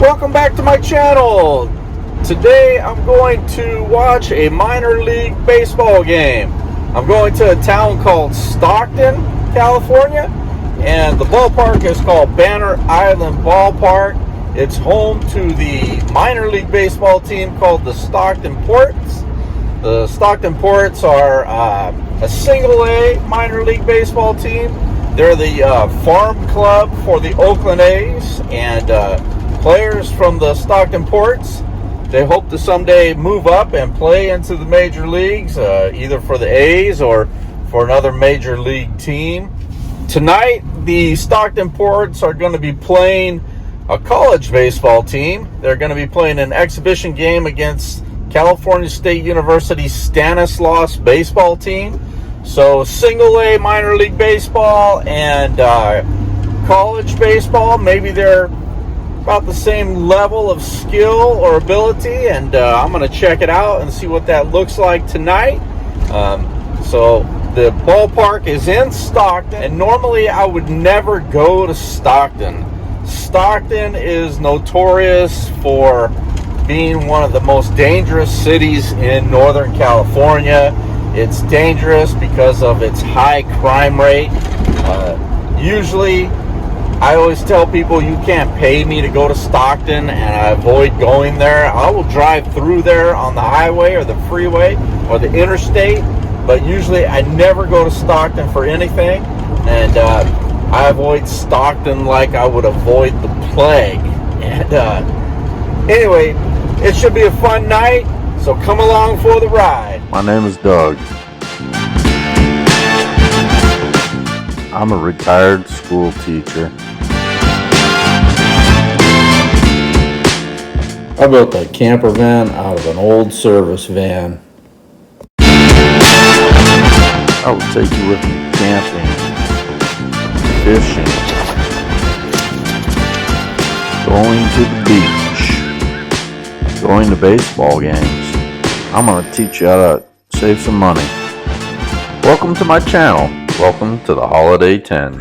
Welcome back to my channel. Today I'm going to watch a minor league baseball game. I'm going to a town called Stockton, California, and the ballpark is called Banner Island Ballpark. It's home to the minor league baseball team called the Stockton Ports. The Stockton Ports are a single-A minor league baseball team. They're the farm club for the Oakland A's, and players from the Stockton Ports, they hope to someday move up and play into the major leagues, either for the A's or for another major league team. Tonight, the Stockton Ports are going to be playing a college baseball team. They're going to be playing an exhibition game against California State University's Stanislaus baseball team. So single-A minor league baseball and college baseball, maybe they're about the same level of skill or ability, and I'm going to check it out and see what that looks like tonight. So the ballpark is in Stockton, and normally I would never go to Stockton. Stockton is notorious for being one of the most dangerous cities in Northern California. It's dangerous because of its high crime rate. Usually, I always tell people you can't pay me to go to Stockton, and I avoid going there. I will drive through there on the highway or the freeway or the interstate, but usually I never go to Stockton for anything, and I avoid Stockton like I would avoid the plague. And anyway, it should be a fun night, so come along for the ride. My name is Doug. I'm a retired school teacher. I built that camper van out of an old service van. I will take you with me camping, fishing, going to the beach, going to baseball games. I'm going to teach you how to save some money. Welcome to my channel. Welcome to the Holiday Tinn.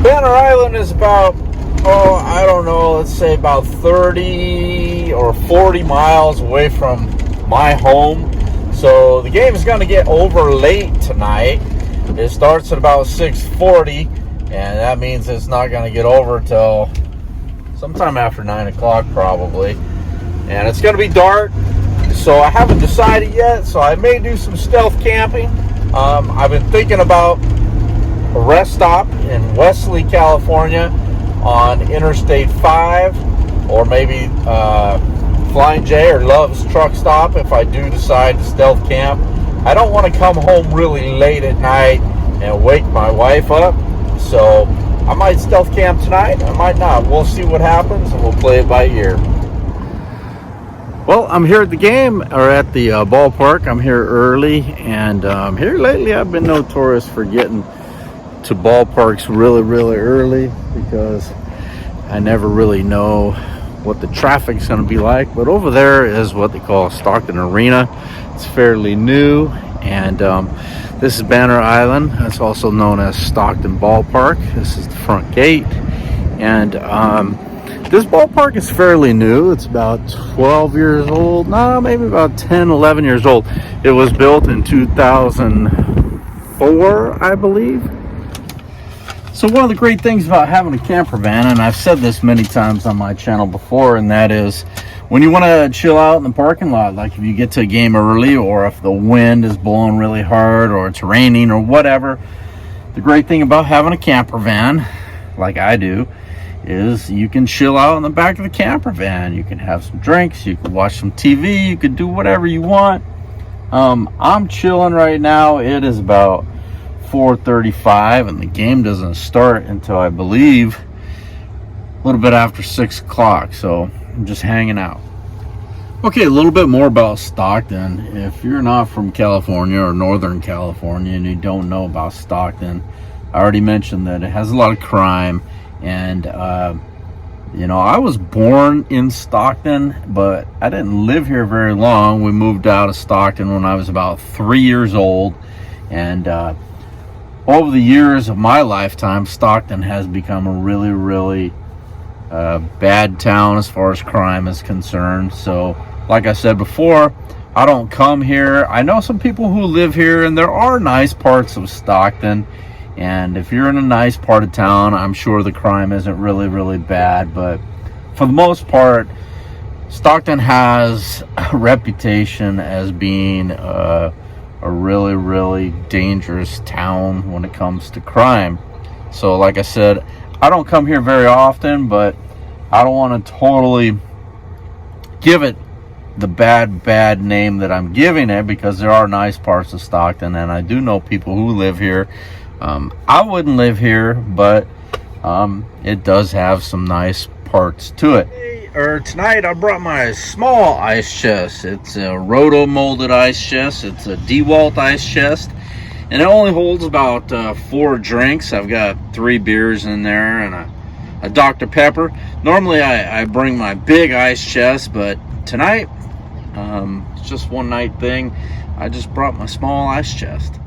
Banner Island is about, I don't know, let's say about 30 or 40 miles away from my home. So the game is going to get over late tonight. It starts at about 6:40, and that means it's not going to get over till sometime after 9 o'clock probably. And it's going to be dark, so I haven't decided yet, so I may do some stealth camping. I've been thinking about a rest stop in Wesley, California on Interstate 5, or maybe Flying J or Love's truck stop if I do decide to stealth camp. I don't want to come home really late at night and wake my wife up, so I might stealth camp tonight, I might not. We'll see what happens, and we'll play it by ear. Well, I'm here at the game, or at the ballpark. I'm here early, and here lately I've been notorious for getting to ballparks really, really early because I never really know what the traffic's going to be like. But over there is what they call Stockton Arena. It's fairly new, and this is Banner Island. It's also known as Stockton Ballpark. This is the front gate, and this ballpark is fairly new. It's about 12 years old. No, maybe about 10, 11 years old. It was built in 2004, I believe. So one of the great things about having a camper van, and I've said this many times on my channel before, and that is when you want to chill out in the parking lot, like if you get to a game early, or if the wind is blowing really hard, or it's raining, or whatever, the great thing about having a camper van, like I do, is you can chill out in the back of the camper van. You can have some drinks, you can watch some TV, you can do whatever you want. I'm chilling right now. It is about 4:35, and the game doesn't start until, I believe, a little bit after 6 o'clock, so I'm just hanging out. Okay, a little bit more about Stockton. If you're not from California or Northern California and you don't know about Stockton, I already mentioned that it has a lot of crime. And you know, I was born in Stockton, but I didn't live here very long. We moved out of Stockton when I was about 3 years old, and over the years of my lifetime, Stockton has become a really, really bad town as far as crime is concerned. So, like I said before, I don't come here. I know some people who live here, and there are nice parts of Stockton. And if you're in a nice part of town, I'm sure the crime isn't really, really bad. But for the most part, Stockton has a reputation as being a really, really dangerous town when it comes to crime. So, like I said, I don't come here very often, but I don't want to totally give it the bad name that I'm giving it, because there are nice parts of Stockton, and I do know people who live here. I wouldn't live here, but it does have some nice parts to it. Tonight I brought my small ice chest. It's a roto molded ice chest. It's a DeWalt ice chest, and it only holds about 4 drinks. I've got 3 beers in there and a Dr. Pepper. Normally I bring my big ice chest, but tonight it's just one night thing. I just brought my small ice chest.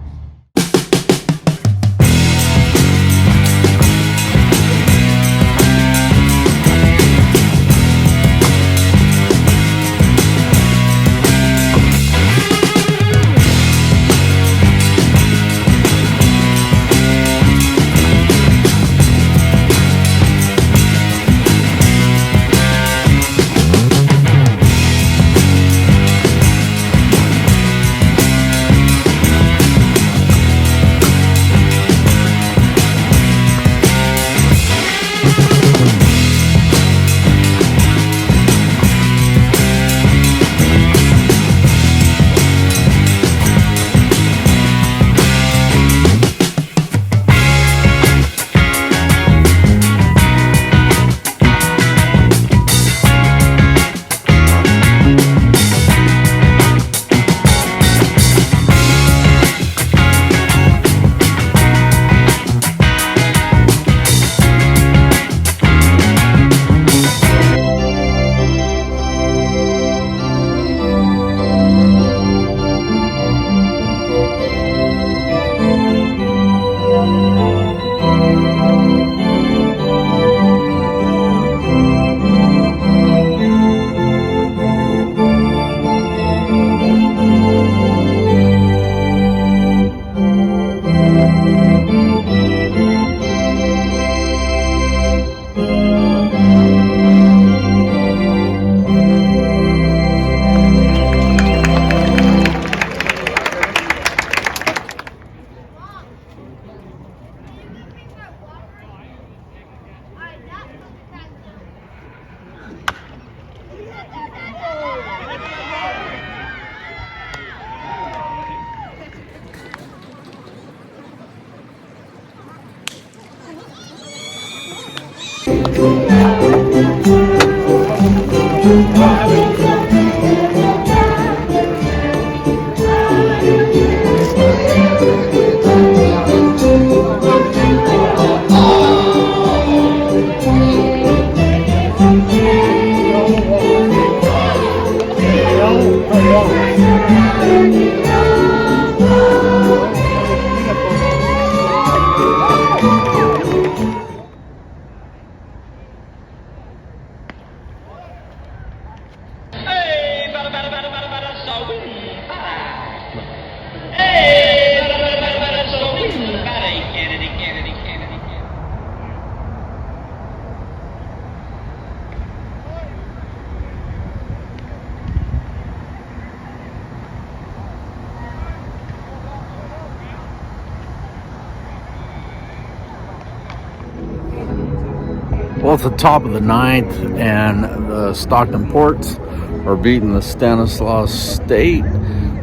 Well, it's the top of the 9th, and the Stockton Ports are beating the Stanislaus State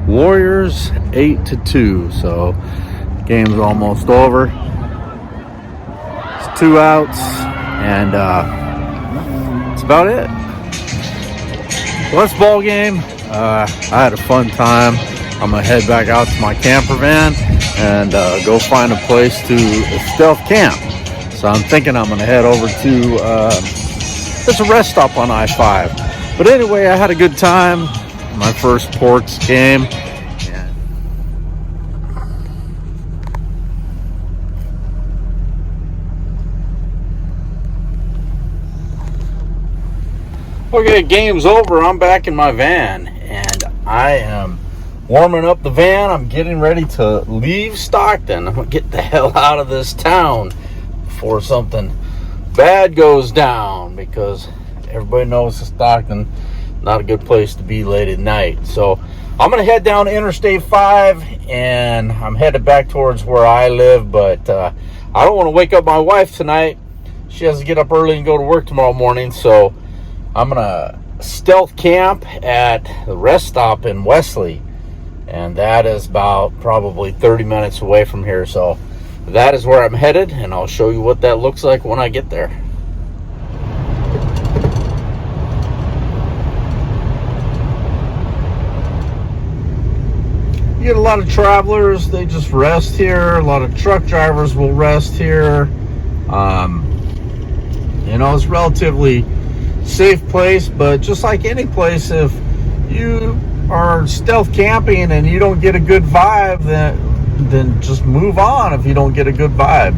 Warriors 8-2. So, game's almost over. It's 2 outs, and that's about it. Well, that's ball game. I had a fun time. I'm gonna head back out to my camper van and go find a place to stealth camp. So I'm thinking I'm going to head over to, there's a rest stop on I-5. But anyway, I had a good time. My first Ports game. Okay, game's over. I'm back in my van, and I am warming up the van. I'm getting ready to leave Stockton. I'm going to get the hell out of this town before something bad goes down, because everybody knows Stockton, not a good place to be late at night. So I'm going to head down Interstate 5, and I'm headed back towards where I live, but I don't want to wake up my wife tonight. She has to get up early and go to work tomorrow morning, so I'm going to stealth camp at the rest stop in Wesley, and that is about probably 30 minutes away from here. So that is where I'm headed, and I'll show you what that looks like when I get there. You get a lot of travelers, they just rest here. A lot of truck drivers will rest here. It's relatively safe place, but just like any place, if you are stealth camping and you don't get a good vibe, then just move on if you don't get a good vibe.